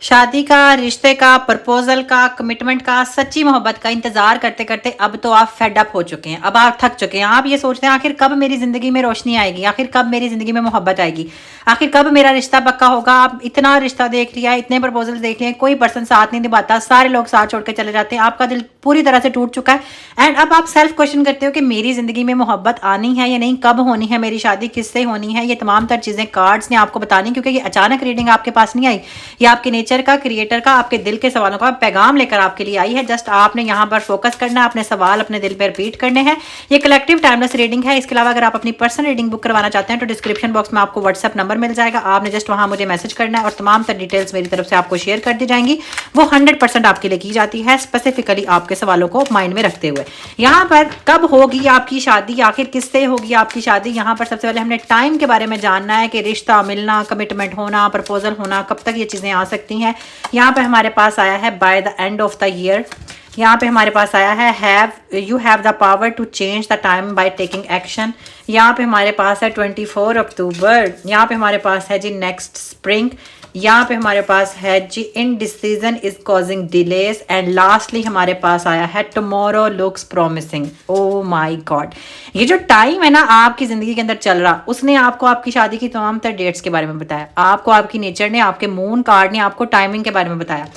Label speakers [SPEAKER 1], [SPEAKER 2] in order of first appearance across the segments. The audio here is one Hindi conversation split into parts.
[SPEAKER 1] शादी का, रिश्ते का, प्रपोजल का, कमिटमेंट का, सच्ची मोहब्बत का इंतजार करते करते अब तो आप फेड अप हो चुके हैं, अब आप थक चुके हैं। आप ये सोचते हैं आखिर कब मेरी जिंदगी में रोशनी आएगी, आखिर कब मेरी जिंदगी में मोहब्बत आएगी, आखिर कब मेरा रिश्ता पक्का होगा। आप इतना रिश्ता देख लिया, इतने प्रपोजल देख लिए, कोई पर्सन साथ नहीं निभाता, सारे लोग साथ छोड़ के चले जाते हैं, आपका दिल पूरी तरह से टूट चुका है। एंड अब आप सेल्फ क्वेश्चन करते हो कि मेरी जिंदगी में मोहब्बत आनी है या नहीं, कब होनी है मेरी शादी, किससे होनी है। ये तमाम तर चीजें कार्ड्स ने आपको बतानी, क्योंकि ये अचानक रीडिंग आपके पास नहीं आई, ये आपके नेचर का, क्रिएटर का, आपके दिल के सवालों का पैगाम लेकर आपके लिए आई है। जस्ट आपने यहाँ पर फोकस करना है, अपने सवाल अपने दिल पर रिपीट करने हैं। ये कलेक्टिव टाइमलेस रीडिंग है। इसके अलावा अगर आप अपनी पर्सनल रीडिंग बुक करवाना चाहते हैं तो डिस्क्रिप्शन बॉक्स में आपको व्हाट्सएप नंबर मिल जाएगा, आपने जस्ट वहां मुझे मैसेज करना है और तमाम तर डिटेल्स मेरी तरफ से आपको शेयर कर दी जाएंगी। वो 100% आपके लिए की जाती है, स्पेसिफिकली आपके सवालों को माइंड में रखते हुए। यहाँ पर कब होगी आपकी शादी, आखिर किससे होगी आपकी शादी, यहाँ पर सबसे पहले हमने टाइम के बारे में जानना है कि रिश्ता मिलना, कमिटमेंट होना, प्रपोजल होना, कब तक ये चीजें आ सकती हैं। यहाँ पे हमारे पास आया है by the end of the year. यहाँ पे हमारे पास आया है you have the power to change the time by taking action. यहाँ पे हमारे पास है 24 अक्टूबर। यहाँ पे हमारे पास है जी नेक्स्ट स्प्रिंग। यहाँ पे हमारे पास है जी indecision is causing delays. And lastly हमारे पास आया है tomorrow looks promising. Oh my god, ये जो टाइम है ना आपकी जिंदगी के अंदर चल रहा, उसने आपको आपकी शादी की तमाम तर डेट्स के बारे में बताया, आपको आपकी नेचर ने, आपके मून कार्ड ने आपको टाइमिंग के बारे में बताया।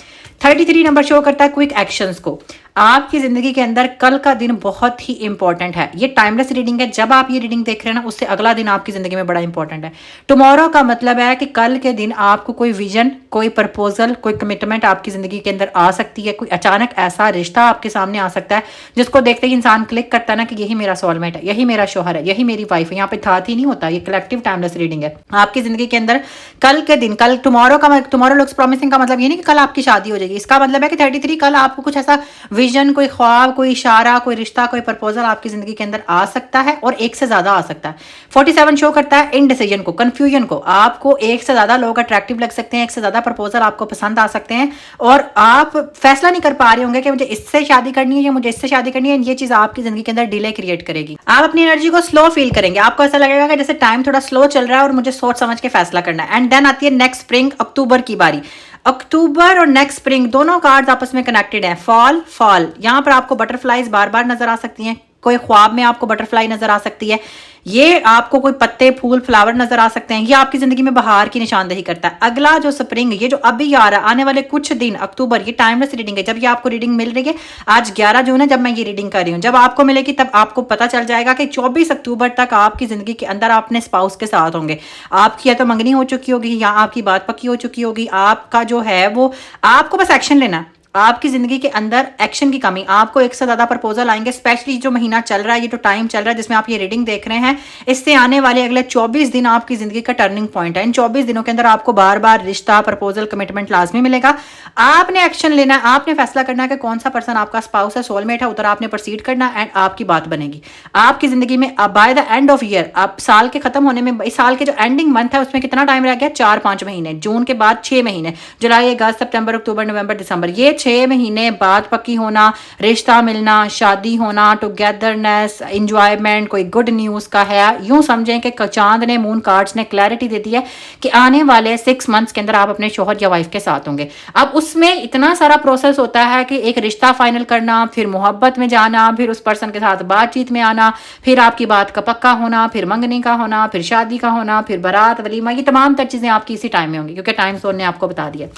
[SPEAKER 1] 33 नंबर शो करता है क्विक एक्शंस को। आपकी जिंदगी के अंदर कल का दिन बहुत ही इंपॉर्टेंट है। ये टाइमलेस रीडिंग है, जब आप ये रीडिंग देख रहे हैं ना उससे अगला दिन आपकी जिंदगी में बड़ा इंपॉर्टेंट है। टुमारो का मतलब है कि कल के दिन आपको कोई विजन, कोई प्रपोजल, कोई कमिटमेंट आपकी जिंदगी के अंदर आ सकती है। कोई अचानक ऐसा रिश्ता आपके सामने आ सकता है जिसको देखते ही इंसान क्लिक करता है ना कि यही मेरा सोलमेट है, यही मेरा शोहर है, यही मेरी वाइफ है। यहाँ पे था ही नहीं होता, ये कलेक्टिव टाइमलेस रीडिंग है। आपकी जिंदगी के अंदर कल के दिन, कल टुमारो लुक्स प्रॉमिसिंग का मतलब ये नहीं कि कल आपकी शादी हो जाएगी। इसका मतलब है कि 33 कल आपको कुछ ऐसा विजन, कोई ख्वाब, कोई इशारा, कोई रिश्ता, कोई प्रपोजल आपकी जिंदगी के अंदर आ सकता है और एक से ज्यादा आ सकता है। 47 शो करता है इनडिसीजन को, कंफ्यूजन को। आपको एक से ज्यादा लोग अट्रैक्टिव लग सकते हैं, एक से ज्यादा प्रपोजल आपको पसंद आ सकते हैं और आप फैसला नहीं कर पा रहे होंगे कि मुझे इससे शादी करनी है या मुझे इससे शादी करनी है। ये चीज आपकी जिंदगी के अंदर डिले क्रिएट करेगी। आप अपनी एनर्जी को स्लो फील करेंगे, आपको ऐसा लगेगा कि जैसे टाइम थोड़ा स्लो चल रहा है और मुझे सोच समझ के फैसला करना है। एंड देन आती है नेक्स्ट स्प्रिंग, अक्टूबर की बारी। अक्टूबर और नेक्स्ट स्प्रिंग दोनों कार्ड्स आपस में कनेक्टेड हैं। फॉल, यहाँ पर आपको बटरफ्लाईज बार बार नजर आ सकती हैं, कोई ख्वाब में आपको बटरफ्लाई नजर आ सकती है, ये आपको कोई पत्ते, फूल, फ्लावर नजर आ सकते हैं। ये आपकी जिंदगी में बहार की निशानदेही करता है। अगला जो स्प्रिंग, ये जो अभी आ रहा है, आने वाले कुछ दिन, अक्टूबर, ये टाइमलेस रीडिंग है। जब ये आपको रीडिंग मिल रही है, आज 11 जून है जब मैं ये रीडिंग कर रही हूँ, जब आपको मिलेगी तब आपको पता चल जाएगा कि 24 अक्टूबर तक आपकी जिंदगी के अंदर आप अपने स्पाउस के साथ होंगे। आपकी या तो मंगनी हो चुकी होगी या आपकी बात पक्की हो चुकी होगी। आपका जो है वो, आपको बस एक्शन लेना है। आपकी जिंदगी के अंदर एक्शन की कमी, आपको एक से ज्यादा प्रपोजल आएंगे, स्पेशली जो महीना चल रहा है, ये जो टाइम चल रहा है जिसमें आप ये रीडिंग देख रहे हैं, इससे आने वाले अगले 24 दिन आपकी जिंदगी का टर्निंग पॉइंट है। इन 24 दिनों के अंदर आपको बार बार रिश्ता, प्रपोजल, कमिटमेंट लाजमी मिलेगा। आपने एक्शन लेना है, आपने फैसला करना है कि कौन सा पर्सन आपका स्पाउस है, सोलमेट है, उधर आपने प्रोसीड करना है एंड आपकी बात बनेगी आपकी जिंदगी में। Bye the end of year, आप साल के खत्म होने में, इस साल के जो एंडिंग मंथ है उसमें कितना टाइम रह गया, 4-5 महीने। जून के बाद 6 महीने, जुलाई, अगस्त, सितंबर, अक्टूबर, नवंबर, दिसंबर, ये 6 महीने बात पक्की होना, रिश्ता मिलना, शादी होना, टुगेदरनेस, एंजॉयमेंट, कोई गुड न्यूज का है। यूं समझें कि चांद ने, मून कार्ड्स ने क्लैरिटी दे दी है कि आने वाले 6 मंथ्स के अंदर आप अपने शोहर या वाइफ के साथ होंगे। अब उसमें इतना सारा प्रोसेस होता है कि एक रिश्ता फाइनल करना, फिर मोहब्बत में जाना, फिर उस पर्सन के साथ बातचीत में आना, फिर आपकी बात का पक्का होना, फिर मंगनी का होना, फिर शादी का होना, फिर बारात, वलीमा, ये तमाम तर चीजें आपकी इसी टाइम में होंगी, क्योंकि टाइम जोन ने आपको बता दिया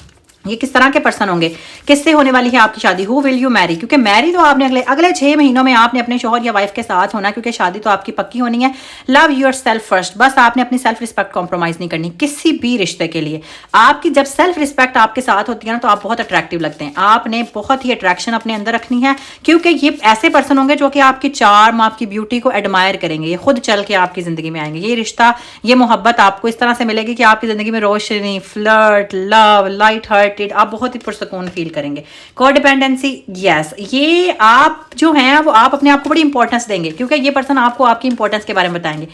[SPEAKER 1] ये किस तरह के पर्सन होंगे, किससे होने वाली है आपकी शादी, हु विल यू मैरी। क्योंकि मैरी तो आपने अगले 6 महीनों में आपने अपने शोहर या वाइफ के साथ होना, क्योंकि शादी तो आपकी पक्की होनी है। लव योर सेल्फ फर्स्ट, बस आपने अपनी सेल्फ रिस्पेक्ट कॉम्प्रोमाइज नहीं करनी किसी भी रिश्ते के लिए। आपकी जब सेल्फ रिस्पेक्ट आपके साथ होती है ना तो आप बहुत अट्रैक्टिव लगते हैं। आपने बहुत ही अट्रैक्शन अपने अंदर रखनी है, क्योंकि ये ऐसे पर्सन होंगे जो कि आपकी चार्म, आपकी ब्यूटी को एडमायर करेंगे। ये खुद चल के आपकी जिंदगी में आएंगे। ये रिश्ता, ये मोहब्बत आपको इस तरह से मिलेगी कि आपकी जिंदगी में रोशनी, फ्लर्ट, लव, लाइट हार्टेड, आप बहुत ही सुकून फील करेंगे। कोडिपेंडेंसी, यस, ये आप जो हैं वो आप अपने आप को बड़ी इंपॉर्टेंस देंगे, क्योंकि ये पर्सन आपको आपकी इंपॉर्टेंस के बारे में बताएंगे।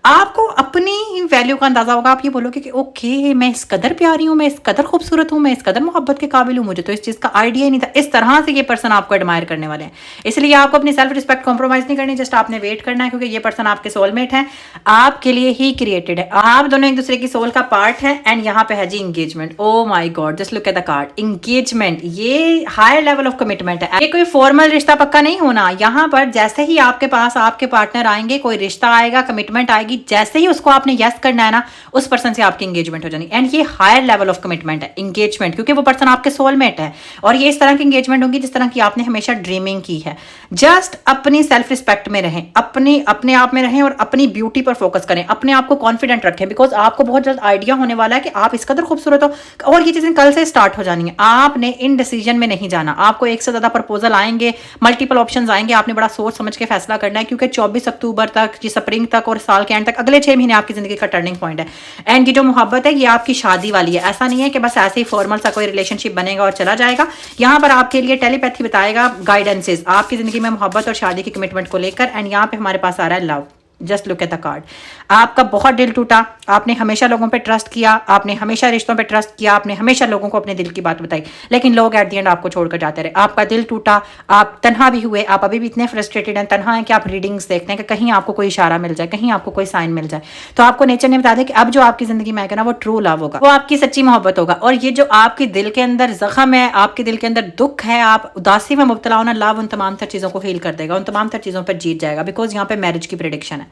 [SPEAKER 1] आपको अपनी वैल्यू का अंदाजा होगा। आप ये बोलोगे कि ओके मैं इस कदर प्यारी हूँ, मैं इस कदर खूबसूरत हूँ, मैं इस कदर मोहब्बत के काबिल हूँ, मुझे तो इस चीज़ का आइडिया ही नहीं था। इस तरह से ये पर्सन आपको एडमायर करने वाले हैं। इसलिए आपको अपनी सेल्फ रिस्पेक्ट कॉम्प्रोमाइज़ नहीं करनी, जस्ट आपने वेट करना है, क्योंकि ये पर्सन आपके सोलमेट है, आपके लिए ही क्रिएटेड है। आप दोनों एक दूसरे की सोल का पार्ट है। एंड यहाँ पे है जी engagement. Oh my god, just look at the card engagement. ये हायर लेवल ऑफ कमिटमेंट है। ये कोई फॉर्मल रिश्ता पक्का नहीं होना। यहाँ पर जैसे ही आपके पास आपके पार्टनर आएंगे, कोई रिश्ता आएगा, कमिटमेंट आएगी, जैसे ही उसको आपने यस करना है ना, उस पर्सन से आपकी एंगेजमेंट हो जानी। एंड ये हायर लेवल ऑफ कमिटमेंट है, एंगेजमेंट, क्योंकि वो पर्सन आपके सोलमेट है। और ये इस तरह की एंगेजमेंट होगी जिस तरह की आपने हमेशा ड्रीमिंग की है। जस्ट अपनी सेल्फ रिस्पेक्ट में रहें, अपने आप में रहें और अपनी ब्यूटी पर फोकस करें, अपने आप को कॉन्फिडेंट रखें, बिकॉज आपको बहुत जल्द आइडिया होने वाला है कि आप इस कदर खूबसूरत हो। और ये चीजें कल से स्टार्ट हो जानी है। आपने इन डिसीजन में नहीं जाना। आपको एक से ज्यादा प्रपोजल आएंगे, मल्टीपल ऑप्शंस आएंगे, आपने बड़ा सोच समझ के फैसला करना है, क्योंकि 24 अक्टूबर तक, स्प्रिंग तक और साल के एंड तक, अगले 6 महीने आपकी जिंदगी का टर्निंग पॉइंट है। एंड ये जो मोहब्बत है ये आपकी शादी वाली है। ऐसा नहीं है कि बस ऐसे ही फॉर्मल सा कोई रिलेशनशिप बनेगा और चला जाएगा। यहाँ पर आपके लिए टेलीपैथी बताएगा, गाइडेंसेज आपकी जिंदगी में मोहब्बत और शादी की कमिटमेंट को लेकर। एंड यहाँ पे हमारे पास आ रहा है love. Just look at the card. आपका बहुत दिल टूटा, आपने हमेशा लोगों पे ट्रस्ट किया, आपने हमेशा रिश्तों पे ट्रस्ट किया, आपने हमेशा लोगों को अपने दिल की बात बताई, लेकिन लोग एट द एंड आपको छोड़कर जाते रहे। आपका दिल टूटा, आप तन्हा भी हुए, आप अभी भी इतने फ्रस्ट्रेटेड हैं, तन्हा हैं कि आप रीडिंग्स देखते हैं कि कहीं आपको कोई इशारा मिल जाए, कहीं आपको कोई साइन मिल जाए। तो आपको नेचर ने बता दिया कि अब जो आपकी जिंदगी में आएगा ना, वो ट्रू लव होगा, वो आपकी सच्ची मोहब्बत होगा। और ये जो आपके दिल के अंदर जख्म है, आपके दिल के अंदर दुख है, आप उदासी में मुब्तला होना, लव उन तमाम तर चीज़ों को हील कर देगा, उन तमाम तर चीज़ों पर जीत जाएगा। बिकॉज यहाँ पे मैरिज की प्रेडिक्शन है।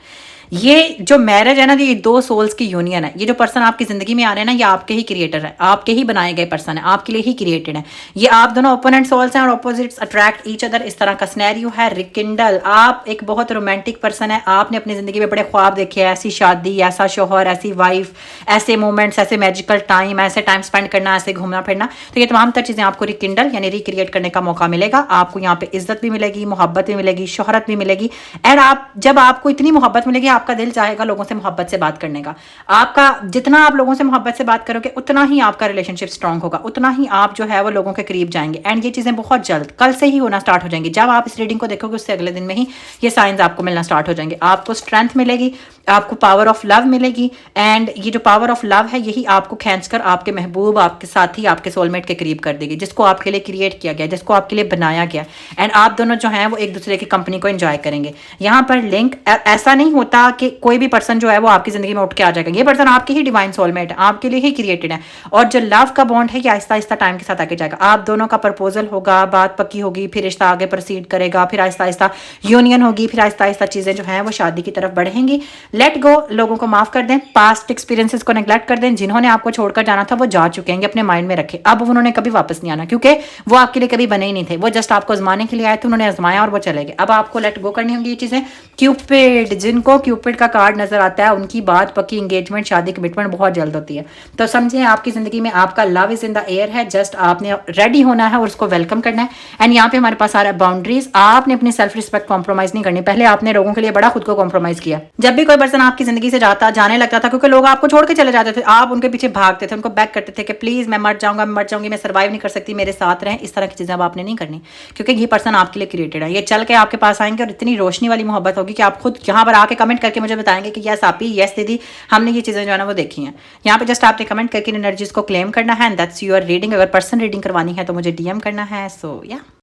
[SPEAKER 1] ये जो मैरिज है ना, ये दो सोल्स की यूनियन है। ये जो पर्सन आपकी जिंदगी में आ रहे हैं ना, ये आपके ही क्रिएटर है, आपके ही बनाए गए पर्सन है, आपके लिए ही क्रिएटेड है। ये आप दोनों ओपोनेंट सोल्स हैं और ऑपोजिट्स अट्रैक्ट ईच अदर। इस तरह का सिनेरियो है। रिकिंडल, आप एक बहुत रोमांटिक पर्सन है। आपने अपनी जिंदगी में बड़े ख्वाब देखे हैं, ऐसी शादी, ऐसा शोहर, ऐसी वाइफ, ऐसे मोमेंट्स, ऐसे मैजिकल टाइम, ऐसे टाइम स्पेंड करना, ऐसे घूमना फिरना। तो ये तमाम तर चीज़ें आपको रिकिंडल यानी रिक्रिएट करने का मौका मिलेगा। आपको यहाँ पे इज्जत भी मिलेगी, मोहब्बत भी मिलेगी, शोहरत भी मिलेगी। एंड आप जब आपको इतनी मोहब्बत मिलेगी, आपका दिल चाहेगा लोगों से मोहब्बत से बात करने का। आपका जितना आप लोगों से मोहब्बत से बात करोगे, उतना ही आपका रिलेशनशिप स्ट्रांग होगा, उतना ही आप जो है वो लोगों के करीब जाएंगे। एंड ये चीज़ें बहुत जल्द कल से ही होना स्टार्ट हो जाएंगी। जब आप इस रीडिंग को देखोगे, उससे अगले दिन में ही ये साइंस आपको मिलना स्टार्ट हो जाएंगे। आपको स्ट्रेंथ मिलेगी, आपको पावर ऑफ लव मिलेगी। एंड ये जो पावर ऑफ लव है, यही आपको खींचकर आपके महबूब, आपके साथी, आपके सोलमेट के करीब कर देगी, जिसको आपके लिए क्रिएट किया गया, जिसको आपके लिए बनाया गया। एंड आप दोनों जो हैं वो एक दूसरे की कंपनी को एंजॉय करेंगे। यहाँ पर लिंक ऐसा नहीं होता कि कोई भी पर्सन जो है वो आपकी जिंदगी में उठ के आ जाएगा। ये पर्सन आपके ही डिवाइन सोलमेट है, आपके लिए ही क्रिएटेड है। और जो लव का बॉन्ड है, ये आहिस्ता आहिस्ता टाइम के साथ आगे जाएगा। आप दोनों का प्रपोजल होगा, बात पक्की होगी, फिर रिश्ता आगे प्रोसीड करेगा, फिर आहिस्ता आहिस्ता यूनियन होगी, फिर आहिस्ता आहिस्ता चीजें जो हैं वो शादी की तरफ बढ़ेंगी। लेट गो, लोगों को माफ कर दें, पास्ट एक्सपीरियंसेस को नेग्लेक्ट कर दें। जिन्होंने आपको छोड़कर जाना था वो जा चुके हैं, अपने माइंड में रखे। अब उन्होंने कभी वापस नहीं आना, क्योंकि वो आपके लिए कभी बने ही नहीं थे। वो जस्ट आपको आजमाने के लिए आए थे, उन्होंने आजमाया और वो चले गए। अब आपको लेट गो करनी होंगी ये चीजें। क्यूपिड, जिनको क्यूपिड का कार्ड नजर आता है, उनकी बात पक्की, एंगेजमेंट, शादी, कमिटमेंट बहुत जल्द होती है। तो समझे, आपकी जिंदगी में आपका love is in the air है। जस्ट आपने रेडी होना है और उसको वेलकम करना है। एंड यहाँ पे हमारे पास आ रहा है बाउंड्रीज। आपने अपनी सेल्फ रिस्पेक्ट कॉम्प्रोमाइज नहीं करनी। पहले आपने लोगों के लिए बड़ा खुद को कॉम्प्रोमाइज किया। जब भी कोई पर्सन आपकी जिंदगी से जाने लगता था, क्योंकि लोग आपको छोड़ के चले जाते थे, आप उनके पीछे भागते थे, उनको बैक करते थे कि प्लीज मैं मर जाऊंगा, मैं मर जाऊंगी, मैं सर्वाइव नहीं कर सकती, मेरे साथ रहें। इस तरह की चीजें अब आपने नहीं करनी, क्योंकि ये पर्सन आपके लिए क्रिएटेड है। ये चल के आपके पास आएंगे और इतनी रोशनी वाली मोहब्बत होगी कि आप खुद यहाँ पर आके कमेंट करके मुझे बताएंगे कि यस आपी, यस दीदी, हमने ये चीजें जो है ना वो देखी हैं। यहाँ पे जस्ट आपने कमेंट करके एनर्जीज को क्लेम करना है। And that's your reading. अगर पर्सन रीडिंग करवानी है तो मुझे डीएम करना है। सो या